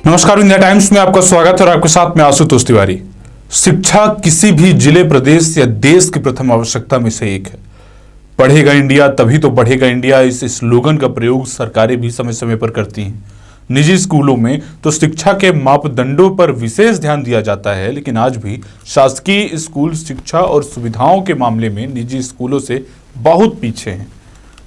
नमस्कार, India times में आपका स्वागत है और आपके साथ में आशुतोष तिवारी। शिक्षा किसी भी जिले, प्रदेश या देश की प्रथम आवश्यकता में से एक है। पढ़ेगा इंडिया तभी तो बढ़ेगा इंडिया, इस स्लोगन का प्रयोग सरकारें भी समय समय पर करती हैं। निजी स्कूलों में तो शिक्षा के मापदंडों पर विशेष ध्यान दिया जाता है, लेकिन आज भी शासकीय स्कूल शिक्षा और सुविधाओं के मामले में निजी स्कूलों से बहुत पीछे हैं।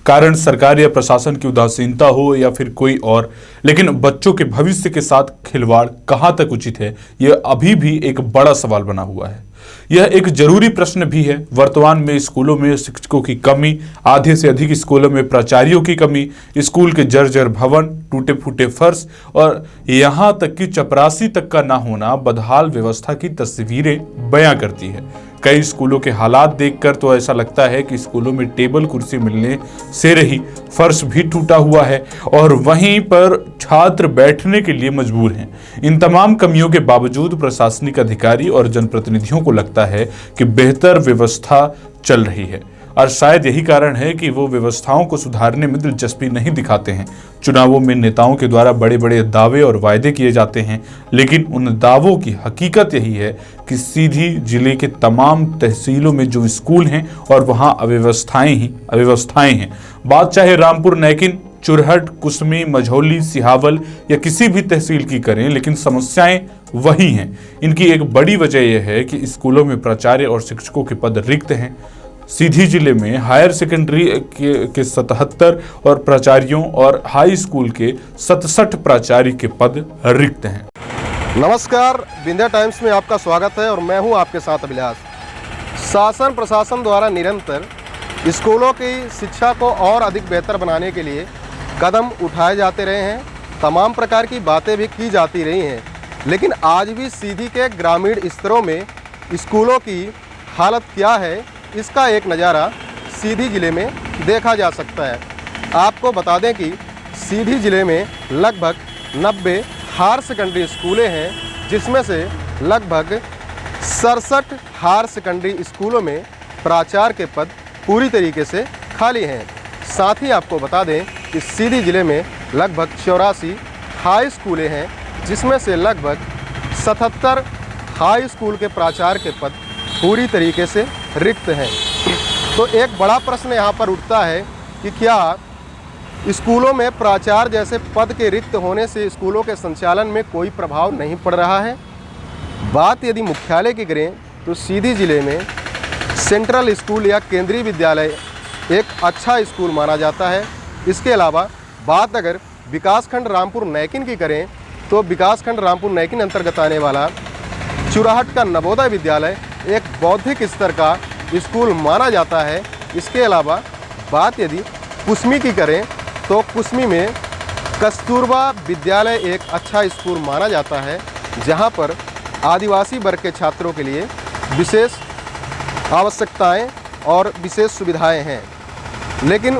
कारण सरकार या प्रशासन की उदासीनता हो या फिर कोई और, लेकिन बच्चों के भविष्य के साथ खिलवाड़ कहां तक उचित है, यह अभी भी एक बड़ा सवाल बना हुआ है। यह एक जरूरी प्रश्न भी है। वर्तमान में स्कूलों में शिक्षकों की कमी, आधे से अधिक स्कूलों में प्राचार्यों की कमी, स्कूल के जर्जर भवन, टूटे फूटे फर्श और यहां तक कि चपरासी तक का ना होना बदहाल व्यवस्था की तस्वीरें बयां करती है। कई स्कूलों के हालात देखकर तो ऐसा लगता है कि स्कूलों में टेबल कुर्सी मिलने से रही, फर्श भी टूटा हुआ है और वहीं पर छात्र बैठने के लिए मजबूर हैं। इन तमाम कमियों के बावजूद प्रशासनिक अधिकारी और जनप्रतिनिधियों को लगता है कि बेहतर व्यवस्था चल रही है और शायद यही कारण है कि वो व्यवस्थाओं को सुधारने में दिलचस्पी नहीं दिखाते हैं। चुनावों में नेताओं के द्वारा बड़े बड़े दावे और वायदे किए जाते हैं, लेकिन उन दावों की हकीकत यही है कि सीधी जिले के तमाम तहसीलों में जो स्कूल हैं और वहाँ अव्यवस्थाएं हैं। बात चाहे रामपुर, नैकिन, चुरहट, कुसमी, मझौली, सिहावल या किसी भी तहसील की करें, लेकिन समस्याएं वही हैं। इनकी एक बड़ी वजह यह है कि स्कूलों में प्राचार्य और शिक्षकों के पद रिक्त हैं। सीधी जिले में हायर सेकेंडरी के 77 और प्राचार्यों और हाई स्कूल के 67 प्राचार्य के पद रिक्त हैं। नमस्कार, विंध्या टाइम्स में आपका स्वागत है और मैं हूं आपके साथ अभिलाष। शासन प्रशासन द्वारा निरंतर स्कूलों की शिक्षा को और अधिक बेहतर बनाने के लिए कदम उठाए जाते रहे हैं। तमाम प्रकार की बातें भी की जाती रही हैं, लेकिन आज भी सीधी के ग्रामीण स्तरों में स्कूलों की हालत क्या है, इसका एक नज़ारा सीधी ज़िले में देखा जा सकता है। आपको बता दें कि सीधी ज़िले में लगभग 90 हायर सेकेंडरी स्कूलें हैं, जिसमें से लगभग 67 हायर सेकेंडरी स्कूलों में प्राचार्य के पद पूरी तरीके से खाली हैं। साथ ही आपको बता दें कि सीधी ज़िले में लगभग 84 हाई स्कूलें हैं, जिसमें से लगभग 77 हाई स्कूल के प्राचार्य के पद पूरी तरीके से रिक्त हैं। तो एक बड़ा प्रश्न यहाँ पर उठता है कि क्या स्कूलों में प्राचार्य जैसे पद के रिक्त होने से स्कूलों के संचालन में कोई प्रभाव नहीं पड़ रहा है। बात यदि मुख्यालय की करें तो सीधी ज़िले में सेंट्रल स्कूल या केंद्रीय विद्यालय एक अच्छा स्कूल माना जाता है। इसके अलावा बात अगर विकासखंड रामपुर नैकिन की करें तो विकासखंड रामपुर नैकिन अंतर्गत आने वाला चुराहट का नवोदय विद्यालय एक बौद्धिक स्तर का स्कूल माना जाता है। इसके अलावा बात यदि कुसमी की करें तो कुसमी में कस्तूरबा विद्यालय एक अच्छा स्कूल माना जाता है, जहां पर आदिवासी वर्ग के छात्रों के लिए विशेष आवश्यकताएं और विशेष सुविधाएं हैं। लेकिन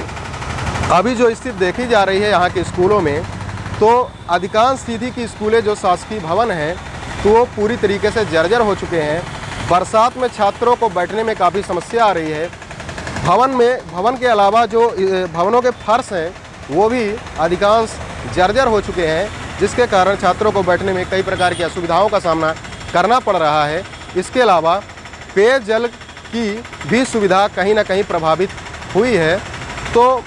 अभी जो स्थिति देखी जा रही है यहाँ के स्कूलों में, तो अधिकांश सीधी की स्कूलें जो शासकीय भवन हैं तो वो पूरी तरीके से जर्जर हो चुके हैं। बरसात में छात्रों को बैठने में काफ़ी समस्या आ रही है। भवन के अलावा जो भवनों के फर्श हैं वो भी अधिकांश जर्जर हो चुके हैं, जिसके कारण छात्रों को बैठने में कई प्रकार की असुविधाओं का सामना करना पड़ रहा है। इसके अलावा पेयजल की भी सुविधा कहीं ना कहीं प्रभावित हुई है। तो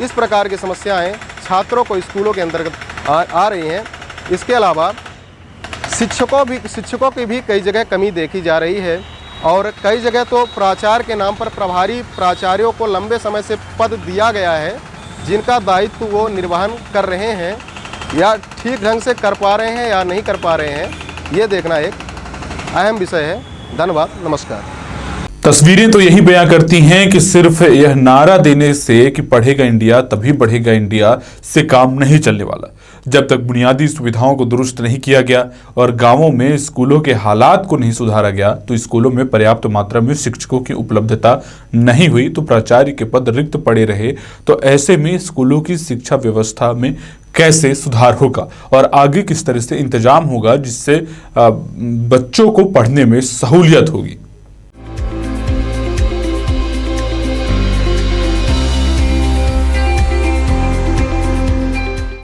इस प्रकार की समस्याएं छात्रों को स्कूलों के अंतर्गत आ रही हैं। इसके अलावा शिक्षकों की भी कई जगह कमी देखी जा रही है और कई जगह तो प्राचार्य के नाम पर प्रभारी प्राचार्यों को लंबे समय से पद दिया गया है, जिनका दायित्व वो निर्वहन कर रहे हैं या ठीक ढंग से कर पा रहे हैं या नहीं कर पा रहे हैं, ये देखना एक अहम विषय है। धन्यवाद, नमस्कार। तस्वीरें तो यही बयां करती हैं कि सिर्फ यह नारा देने से कि पढ़ेगा इंडिया तभी बढ़ेगा इंडिया से काम नहीं चलने वाला। जब तक बुनियादी सुविधाओं को दुरुस्त नहीं किया गया और गांवों में स्कूलों के हालात को नहीं सुधारा गया, तो स्कूलों में पर्याप्त मात्रा में शिक्षकों की उपलब्धता नहीं हुई, तो प्राचार्य के पद रिक्त पड़े रहे, तो ऐसे में स्कूलों की शिक्षा व्यवस्था में कैसे सुधार होगा और आगे किस तरह से इंतजाम होगा जिससे बच्चों को पढ़ने में सहूलियत होगी।